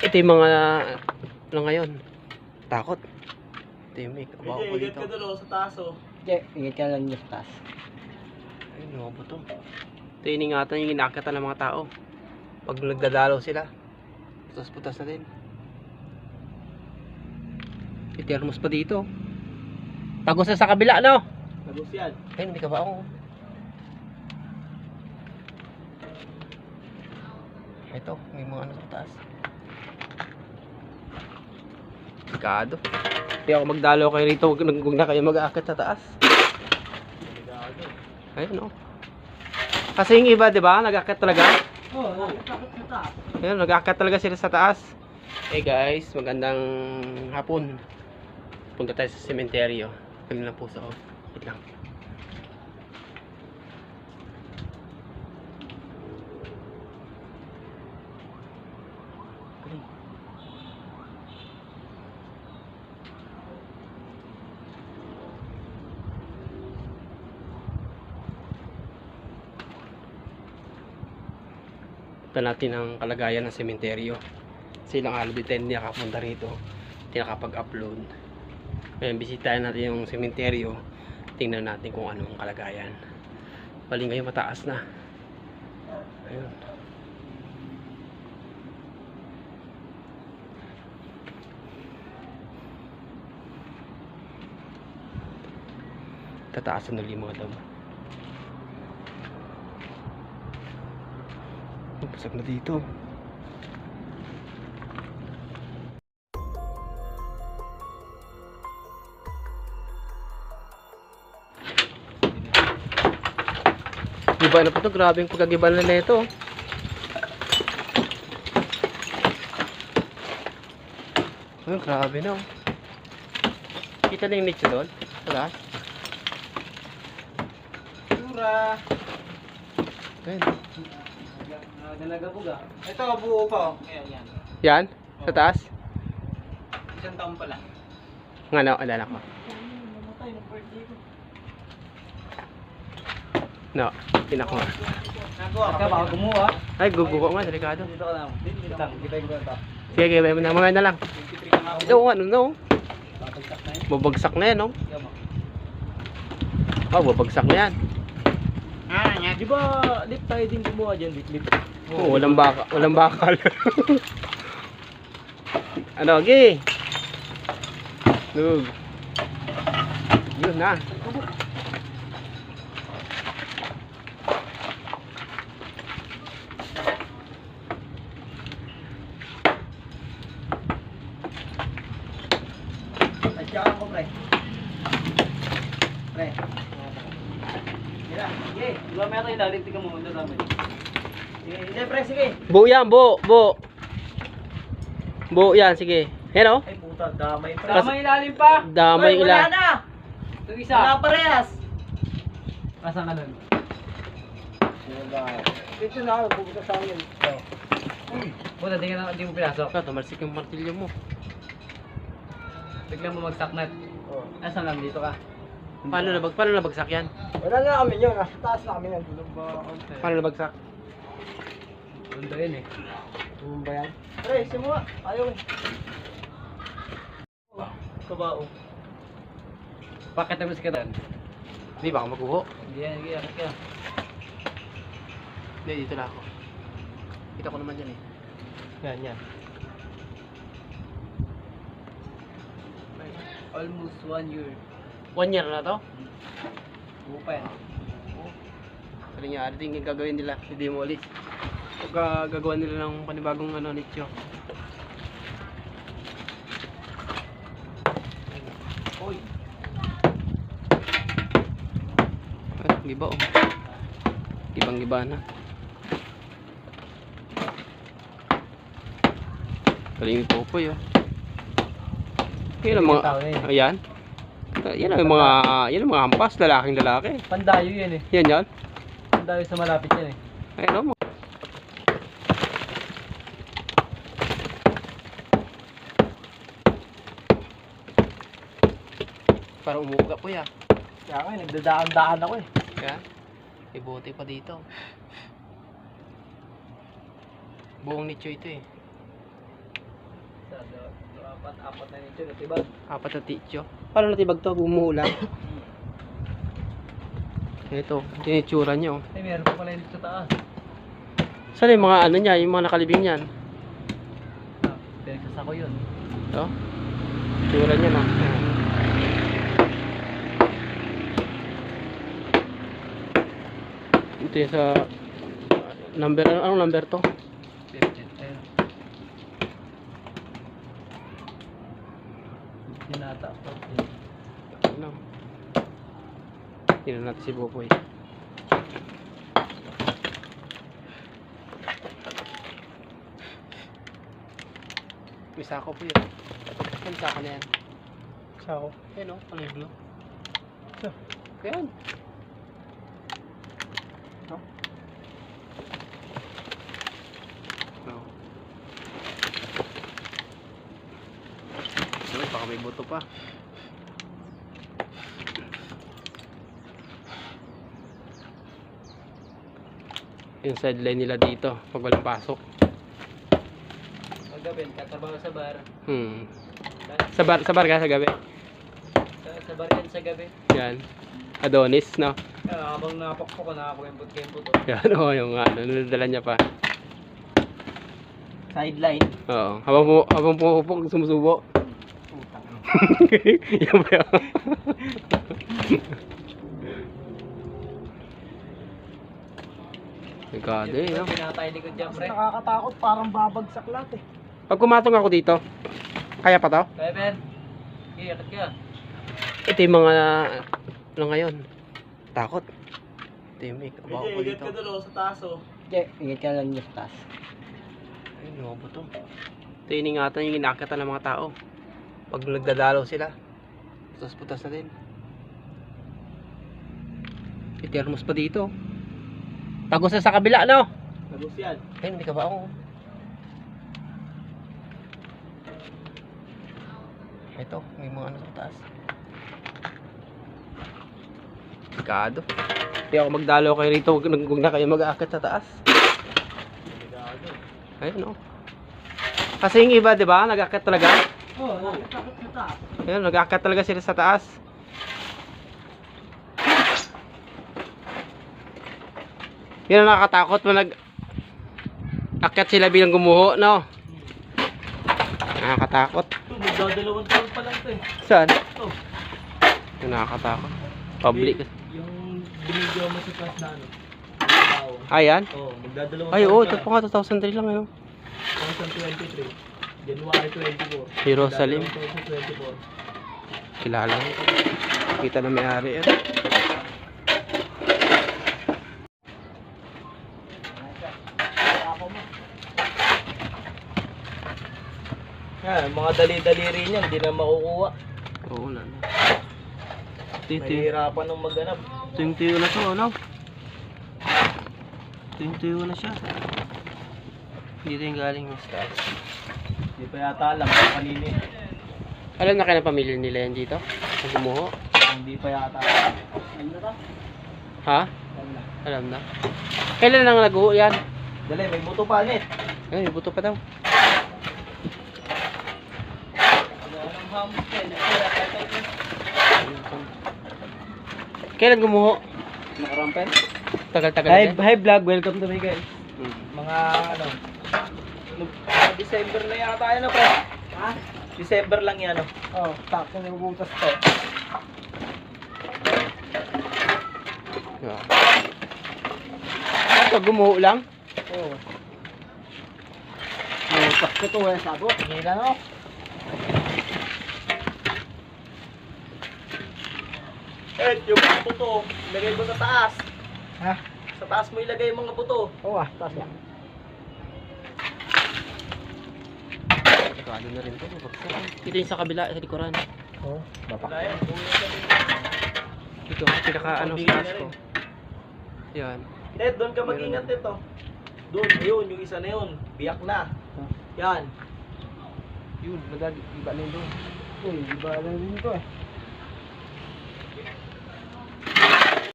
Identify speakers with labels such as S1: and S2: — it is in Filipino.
S1: Ito yung mga ano ngayon. Takot. Ito yung may kabaho ko dito.
S2: Ingat ka doon sa taas oh.
S3: Ingat ka lang sa taas.
S1: Ayun, mga buto. Ito yung ingatan yung inakita ng mga tao. Pag nagdadalaw sila, putas-putas na din. May thermos pa dito. Tagos na sa kabila, no?
S2: Tagos yan.
S1: Ayun, may kabaong. Ito, may mga ano sa taas. Delikado. Hindi ako magdalaw kayo rito. Huwag na kayo mag-aakit sa taas. Ayun, no? Kasi yung iba, di ba? Nag-aakit talaga.
S2: Oo, nagkakit sa taas.
S1: Ayun, nag-aakit talaga sila sa taas. Hey guys, magandang hapon. Punta tayo sa sementeryo. Galing lang puso ko. Wait lang. Galing. Punta natin ang kalagayan ng sementeryo. Kasi ilang araw din hindi nakapunta rito. Hindi nakapag-upload. Ngayon, bisitahin natin yung sementeryo. Tingnan natin kung anong kalagayan. Bali ngayon mataas na. Ayun. Tataasan ulit yung mga damo. Pasag na dito. Giba na po ito. Grabe yung pagkagiba na ito. Oh, grabe na. Kita na yung nicho doon. Wala.
S2: Sura.
S1: Ayun.
S2: Dalaga po ga. Ito, buo pa oh. Ayan, yan.
S1: Yan? Sa taas?
S2: Isang taon pa lang.
S1: Nga na, alala ko.
S2: Namatay ng birthday ko.
S1: No, tinako nga.
S2: Nagawa ka ba? Gumawa?
S1: Ay, guguko nga. Delikado.
S2: Dito ka lang. Dito lang. Dito ko ito.
S1: Sige, sige. Mamaya na lang.
S2: 23 ka nga ako.
S1: Ito, ano, no?
S2: Babagsak na yun.
S1: Babagsak na yan, no?
S2: Yama.
S1: Oh, babagsak na yan.
S2: Di ba lip tayo din gumawa dyan? Lip.
S1: Oh, walang baka, walang bakal. Ano, okay. Lug. Yun na.
S2: Adyakan ko, pre. Pre. Mira, sige. Diba meron yung dalit, tingnan mo muna namin. Sige, pre, sige.
S1: Bu yan, bu, bu. Bu yan, sige. Hello?
S2: Ay puta, damay pre.
S1: Damay
S2: ilalim pa.
S1: Damay
S2: Wala
S1: ila.
S2: na. Ito isa. Wala parehas. Asan ka nun? Dito na ako, pupunta sa amin. Puta, di mo pinasok.
S1: Ka, tumalsik yung martilyo mo.
S2: Biglang mo magsaknat. Asan lang, dito ka?
S1: Paano nabagsak yan?
S3: Wala na kami yun. Nasa taas na kami yun.
S1: Paano nabagsak?
S2: Bunda yun eh.
S3: Ano ba yan?
S2: Pre, simula. Ayaw eh. Kabao. Bakit naman ka doon?
S1: Hindi, baka maguho.
S2: Hindi yan, hindi yan.
S1: Hindi, dito na ako. Kita ko naman yan eh.
S2: Yan, yan. Almost 1 year.
S1: 1 year na to?
S2: Bupa yan.
S1: Sabi niya, ano din yung gagawin nila? I-demolish. Pag gagawa nila ng panibagong ano, nicho.
S2: Uy.
S1: Ay, giba oh. Gibang-giba na. Galing yung popoy oh. Yan ang mga, ayan. Yan ang mga hampas, lalaking lalaki.
S2: Pandayo yan eh.
S1: Yan yan.
S2: Pandayo sa malapit yan eh.
S1: Ayun oh. Parang umuuga po ya.
S2: Kaya nga, nagdadaan-daan ako eh.
S1: Kaya, ibote pa dito. Buong nicho ito eh.
S2: Apat na nito, natibag.
S1: Apat na tityo. Paano natibag to? Gumuhula. Ito, tinitsura niya oh.
S2: Ay, meron pa pala yun sa taas.
S1: Saan yung mga ano niya, yung mga nakalibing niyan?
S2: Pinagsasako yun.
S1: Ito. Tsura niya no. Ayan. Ito yung sa number, anong number to?
S2: Dinata.
S1: Ano? Tingnan natin si Buboy. May sako po yun. Ano sako na yan?
S3: Sako.
S1: Yan o, kulay blue. Yan.
S3: No?
S1: No. Ay, baka may buto pa. Yung sideline nila dito pag walang pasok.
S2: Magabi, katabaho sa bar.
S1: Sa bar ka sa gabi.
S2: Sa bar yan sa gabi.
S1: Yan. Adonis, no?
S2: Habang napakpo ko, nakakempot-kempot to.
S1: Yan, o, yung ano, nadala niya pa.
S3: Sideline.
S1: Oo. Habang pumupok, sumusubo. Yan ba yun? Nagkado eh, no?
S2: Pinatay likod dyan, pre.
S3: Nakakatakot, parang babagsak lahat eh.
S1: Pag kumatong ako dito, kaya pa to?
S2: Kaya, Ben. Okay, akit ka.
S1: Ito yung mga, ano ngayon, takot. Ito yung make up ako dito.
S2: doon sa taas, oh.
S3: Hindi, ingat ka lang dyan sa taas.
S1: Ayun, mga buto. Ito yung ingatan yung inakatan ng mga tao. Pag nagdadalaw sila, putas-putas na din. May thermos pa dito. Tagos na sa kabila, no?
S2: Nagos yan.
S1: Ayun, hindi ka ba ako? Ito, may mga ano sa taas. Delikado. Hindi ako magdalaw kayo rito, huwag na kayo mag-aakit sa taas. Ayun, no? Kasi yung iba, di ba, nag-aakit talaga.
S3: Oo, nakakatakot sa taas.
S1: Ayun, nag-aakit talaga sila sa taas. Yan ang nakakatakot mo nag-akyat sila bilang gumuho, no? Nakakatakot.
S2: Magdadalawang taon pa lang to eh.
S1: Saan?
S2: Oh.
S1: Yung nakakatakot. Public.
S2: Yung binidyo mo sa taas na ano.
S1: Ayan.
S2: Oo, magdadalawang
S1: Ay, oo,
S2: pa
S1: ito pa nga 2003 lang, ano?
S2: 2023. January 24.
S1: Jerusalem.
S2: 2024.
S1: Kilala mo. Kita na may-ari yan.
S2: Yan, mga dali-dali rin yan, hindi na makukuha.
S1: Oo, wala na.
S2: Mahirapan nung maghanap.
S1: Tuyo na to, ano? Tuyo na siya. Dito yung galing mas taas.
S2: Hindi pa yata alam kung kanino eh.
S1: Alam na kayo ng pamilya nila yan dito? Ang gumuho?
S2: Hindi pa yata alam. Ano na?
S1: Ha? Alam na. Kailan nang naguho yan?
S2: Dali, may buto pa net.
S1: Ay, may buto pa daw. Kailan gumuho?
S2: Nakarampen?
S1: Tagal-tagal
S2: Hi,
S1: din.
S2: hi vlog, welcome to my guys.
S1: Hmm.
S2: Mga ano, December na yata yan, pre. Ha? December lang yan, oh.
S3: Oo, takot na bubutas to.
S1: Yeah. Ito, gumuho lang?
S3: Oo. Bubutas ko to, wala sabo. Hindi lang ako.
S2: Eh, yung mga buto, ilagay mo sa taas.
S3: Ha?
S2: Sa taas mo ilagay yung mga buto.
S3: Oo ah, taas yan.
S1: Ano na rin ito. Ito yung sa kabila, sa likuran.
S3: Oo, bapak.
S2: Wala yan, buo yan.
S1: Ito, pinaka ano sa taas ko. Yan.
S2: Ned, doon ka mag-ingat nito. Doon, yun, yung isa na yun. Biyak na. Yan.
S1: Yun, iba na yun doon.
S3: Uy, di ba alam din ko eh.